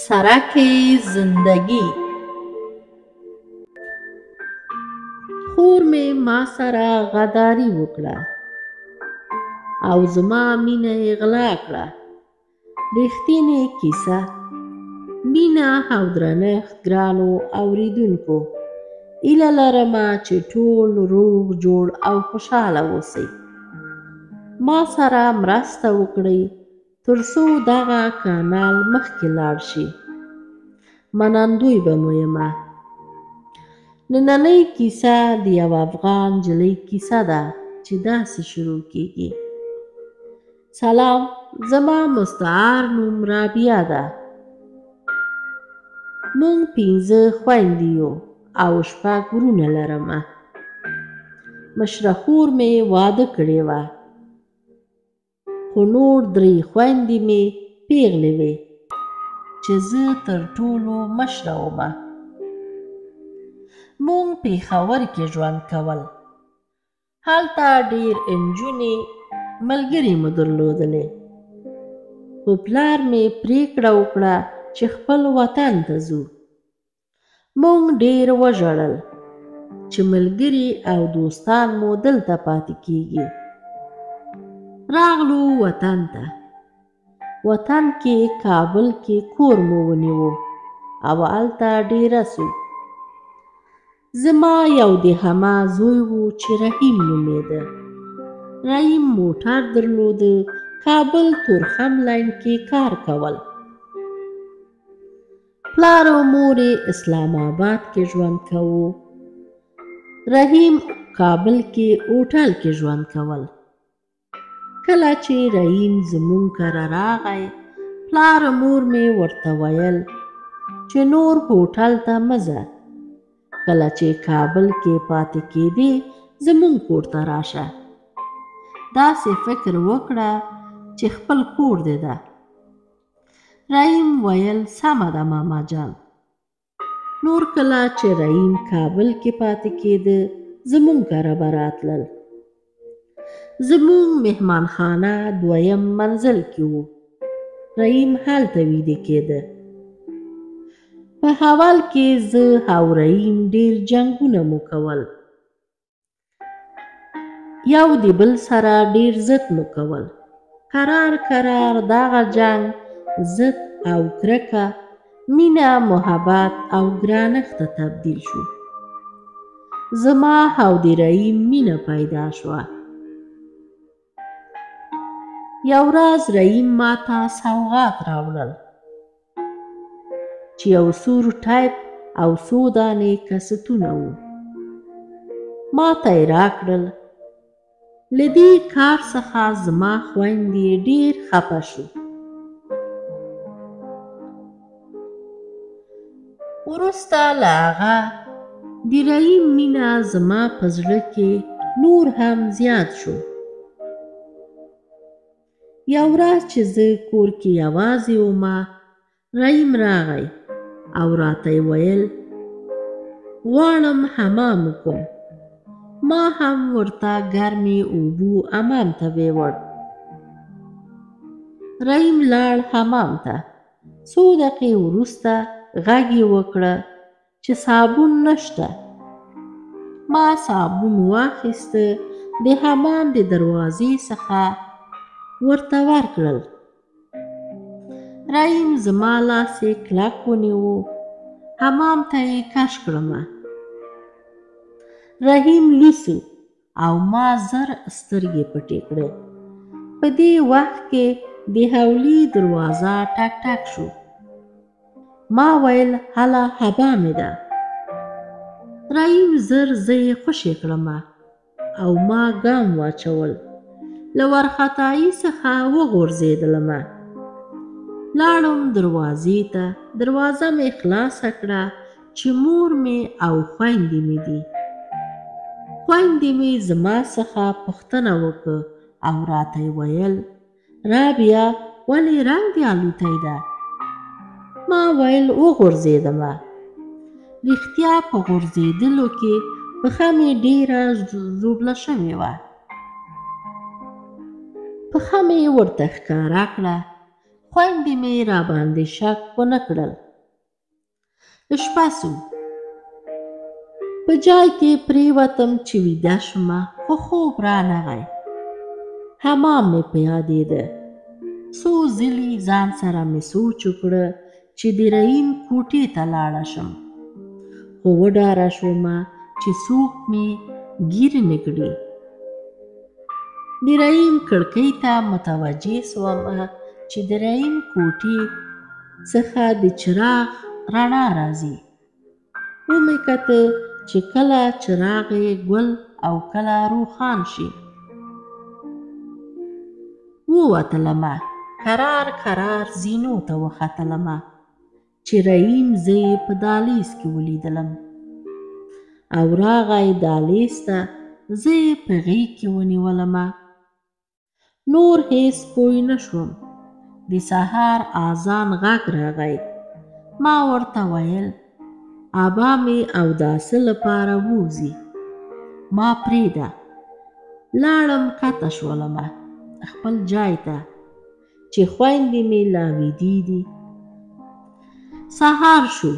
سرک زندگی. خور مې ما سره غداري وکړه او زما مینه یې غلا کړه. رښتینې کیسه. مینه او درنښت ګرانو اوریدونکو، هیله لرمه چې ټول روغ جوړ او خوشحاله اوسئ. ما سره مرسته وکړئ ترڅو دغه کانال مخکې لاړ شي. منندوی به مو یمه. نننۍ کیسه د یو افغان نجلۍ کیسه ده چې داسې شروع کیږي. سلام، زما مستعار نوم رابعه ده. مونږ 5 خویندې یو او 6 ورونه لرمه. مشره خور مې واده کړې وه، خو نور 3 خویندې مې پیغلې وې چې زه تر ټولو مشره ومه. مونږ پېښور کې ژوند کول. هلته ډېر نجونې ملګرې مو درلودلې، خو پلار مې پرېکړه وکړه چې خپل وطن ته ځو. مونږ ډېر وژړل چې ملګري او دوستان مو دلته پاتې کېږي. راغلو وطن ته. وطن کې کابل کې کور مو ونیو او هلته ډېره سو. زما یو د حما زوی و چې رحیم نومېده. رحیم موټر درلوده، کابل تورخم لاین کې کار کول. پلار او مور اسلام آباد کې ژوند کوو. رحیم کابل کې هوټل کې ژوند کول. کله چې رحیم زمونږ کره راغی، پلار او مور مې ورته ویل چې نور هوټل ته مه ځه. کله چې کابل کې پاتې کېدې زمونږ کور ته راشه. داسې فکر وکړه چې خپل کور دې ده. رحیم ویل سمه ده ماما جان. نور کله چې رحیم کابل کې پاتې کېده زمونږ کره به راتلل. زمونږ مهمانخانه 2م منزل کې و. رحیم هلته ویده کېده. په حال کې زه او رحیم ډېر جنګونه مو کول. یو د بل سره ډېر ضد مو کول. کرار دغه جنګ، ضد او کرکه مینه، محبت او ګرانښت ته تبدیل شو. زما او د رحیم مینه پیدا شوه. یو ورځ رحیم ماته سوغات راوړل چې یو سور ټایپ او څو دانې کستونه وو. ماته یې راکړل. له دې کار څخه زما خویندې ډېر خفه شو. وروسته له هغه د رحیم مینه زما په زړه کې نور هم زیات شو. یو ورځ چې زه کور کې یوازې ومه، رحیم راغی او راته یې ویل غواړم حمام وکړم. ما هم ورته ګرمې اوبو حمام ته ویوړ. رحیم لاړ حمام ته. څو دقیقې وروسته غږ یې وکړه چې صابون نشته. ما صابون واخیسته، د حمام د دروازې څخه ورته ورکړل. رحیم زما لاس یې کلک ونیو. حمام ته یې کش کړمه. رحیم لوسو او ما زر سترګې پټې کړې. په دې وخت کې د حولي دروازه ټک ټک شو. ما ویل هله حبا مې ده. رحیم زر زه یې خوشې کړمه او ما ګام واچول. له وارخطایي څخه وغورځېدلمه. لاړم دروازې ته. دروازه مې خلاصه کړه چې مور مې او خویندې مې دي. خویندې مې زما څخه پوښتنه وکړه او راته یې ویل رابعه ولې رنګ دې الوتی ده؟ ما ویل وغورځېدمه. رښتیا په غورځېدلو کې پښه مې ډېره ژوبله شوې وه. پښه مې ورته ښکاره کړه، خویندې مې راباندې شک ونه کړل. شپه سو. په جای کې پرېوتم چې ویده شمه، خو خوب رانغی. حمام مې په یادېده. څو ځلې ځان سره مې سوچ وکړه چې د رحیم کوټې ته لاړه شم، خو وډاره شومه چې څوک مې ګیر نه کړي. د رحیم کړکۍ ته متوجه سومه چې د رحیم کوټې څخه د چراغ رڼا راځي. ومې کته چې کله چراغ یې ګل او کله روښان شي. ووتلمه، کرار کرار زینو ته وختلمه چې رحیم زه یې په دهلیز کې ولیدلم، او راغی دهلیز ته. زه یې په غېږ کې ونیولمه. نور هېڅ پوی نه شوم. د سهار اذان غږ راغی. ما ورته ویل ابا مې اوداسه لپاره ووځي، ما پرېږده. لاړم کته شولمه خپل جای ته چې خویندې مې لا ویدې دي. سهار شو.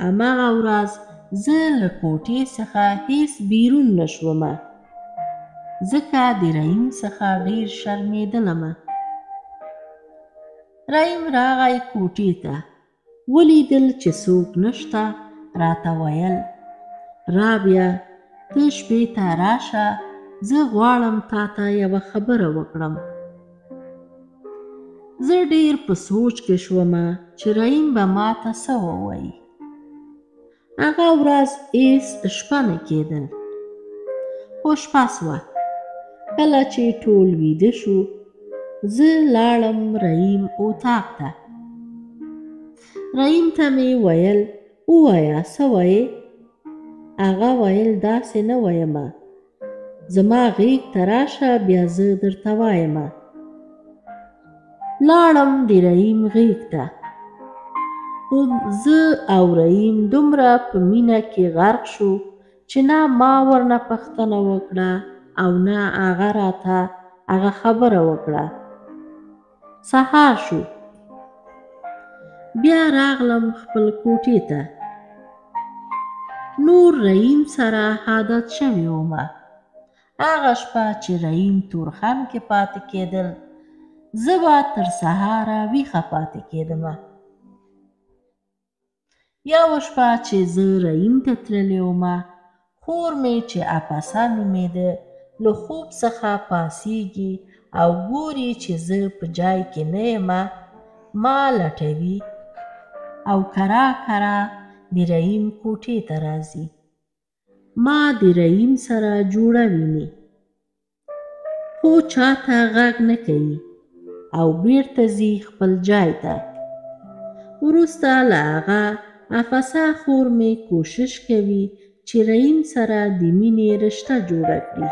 هماغه ورځ زه له کوټې څخه هېڅ بیرون نه شومه، ځکه د رحیم څخه ډېر شرمېدلمه. رحیم راغی کوټې ته. ولیدل چې څوک نشته. راته ویل رابعه ته شپې ته راشه، زه غواړم تا ته یوه خبره وکړم. زه ډېر په سوچ کې شومه چې رحیم به ما ته څه ووایي. هغه ورځ هېڅ شپه نه کېدل، خو شپه سوه. کله چې ټول ویده شو، زه لاړم رحیم اطاق ته. رحیم ته مې ویل ووایه څه وایې؟ هغه ویل داسې نه ویمه، زما غېږ ته راشه بیا زه درته وایمه. لاړم د رحیم غېږ ته. خو زه او رحیم دومره په مینه کې غرق شو چې نه ما ورنه پوښتنه وکړه او نه هغه راته هغه خبره وکړه. سهار شو. بیا راغلم خپل کوټې ته. نور رحیم سره عادت شوې ومه. هغه شپه چې رحیم تورخم کې پاتې کېدل، زه به تر سهاره ویښه پاتې کېدمه. یوه شپه چې زه رحیم ته تللې ومه، خور مې چې اپسه نومېده له خوب څخه پاڅېږي او ګوري چې زه په جای کې نه یمه، ما لټوي او کرا کرا د رحیم کوټې ته راځي. ما د رحیم سره جوړه ویني، خو چاته غږ نه کوي او بیرته ځي خپل جای ته. وروسته له هغه افسه خور مې کوشش کوي چې رحیم سره د مینې رشته جوړه کړي.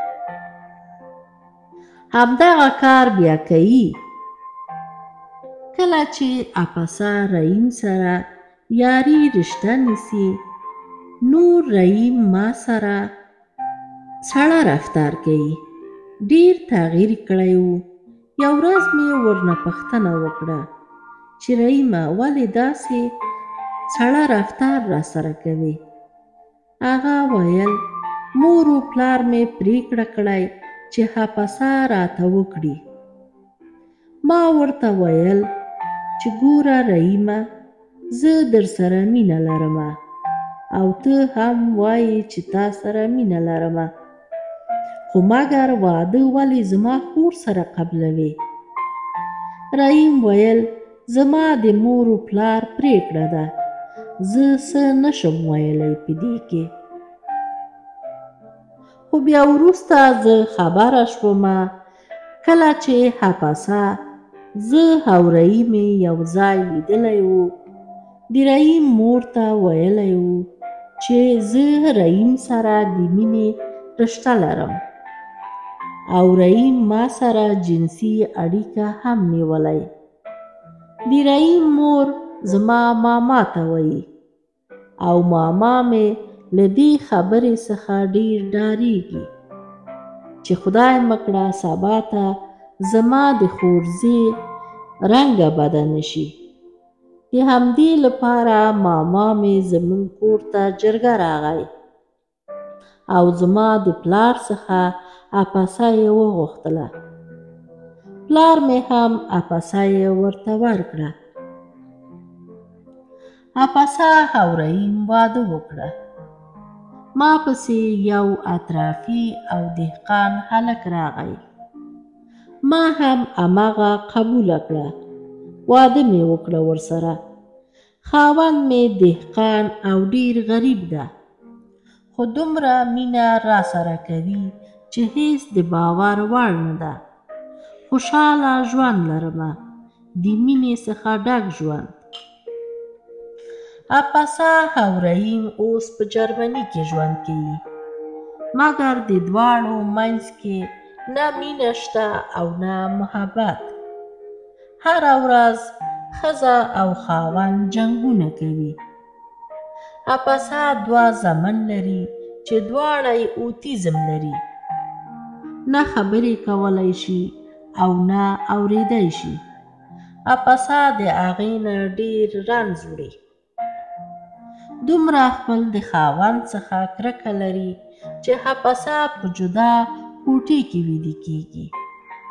همدغه کار بیا کوي. کله چې اپسه رحیم سره یاري رشته نیسي، نور رحیم ما سره سړه رفتار کوي. ډېر تغییر کړی و. یو ورځ مې ورنه پوښتنه وکړه چې رحیمه ولې داسې سړه رفتار را سره کوي؟ هغه ویل مور و پلار مې پرېکړه کړی چې حپسه راته وکړي. ما ورته ویل چې ګوره رحیمه، زه در سره مینه لرمه او ته هم وایې چې تا سره مینه لرمه، خو مګر واده ولې زما خور سره قبلوي؟ رحیم ویل زما د مور و پلار پرېکړه ده، زه څه نشم ویلی په دې کې. خو بیا وروسته زه خبره شومه کله چې حپسه زه او رحیم یو ځای لیدلی و. د رحیم مور ته ویلی و چې زه رحیم سره د مینې رشته لرم او رحیم ما سره جنسي اړیکه هم نیولی. د رحیم مور زما ماما ته وایي او ماما مې له دې خبرې څخه ډېر ډارېږي چې خدای مکړه سبا ته زما د خورزې رنګه بده نه شي. د همدې لپاره ماما مې زموږ کور ته جرګه راغی او زما د پلار څخه اپسه یې وغوښتله. پلار مې هم اپسه یې ورته ورکړه. اپسه او رحیم واده وکړه. ما پسې یو اطرافي او دهقان هلک راغی. ما هم هماغه قبوله کړه. واده مې وکړه ورسره. خاوند مې دهقان او ډیر غریب ده، خو دومره مینه را سره کوي چې هیڅ د باور وړ نه ده. خوشحاله ژوند لرمه، د مینې څخه ډک ژوند. اپسه او رحیم اوس په جرمني کې ژوند کوي، مګر د دواړو منځ کې نه مینه شته او نه محبت. هره ورځ ښځه او خاوند جنګونه کوي. اپسه 2 زامن لري چې دواړه یې اوتیزم لري. نه خبرې کولی شي او نه اوریدی شي. اپسه د هغې نه ډیر رنځ وړي. دومره خپل د خاوند څخه کرکه لري چې اپسه په جدا کوټې کې ویده کیږي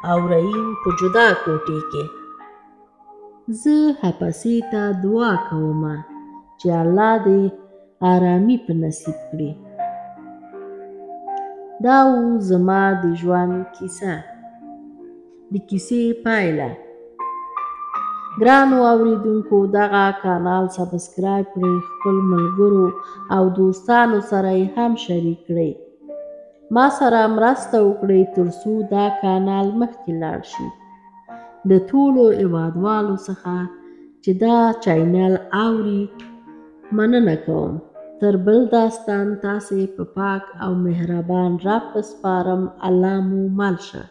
او رحیم په جدا کوټې کې. زه اپسې ته دعا کوم چې الله دې آرامي په نصیب کړي. دا و زما د ژوند کیسه. د کیسې پایله. ګرانو اوریدونکو، دغه کانال سبسکرایب کړئ، خپل ملګرو او دوستانو سره یې هم شریک کړئ. ما سره مرسته وکړئ ترڅو دا کانال مخکې لاړ شي. د ټولو هیوادوالو څخه چې دا چینل اوري مننه کوم. تر بل داستان تاسې په پاک او مهربان رب سپارم. الله مو مل شه.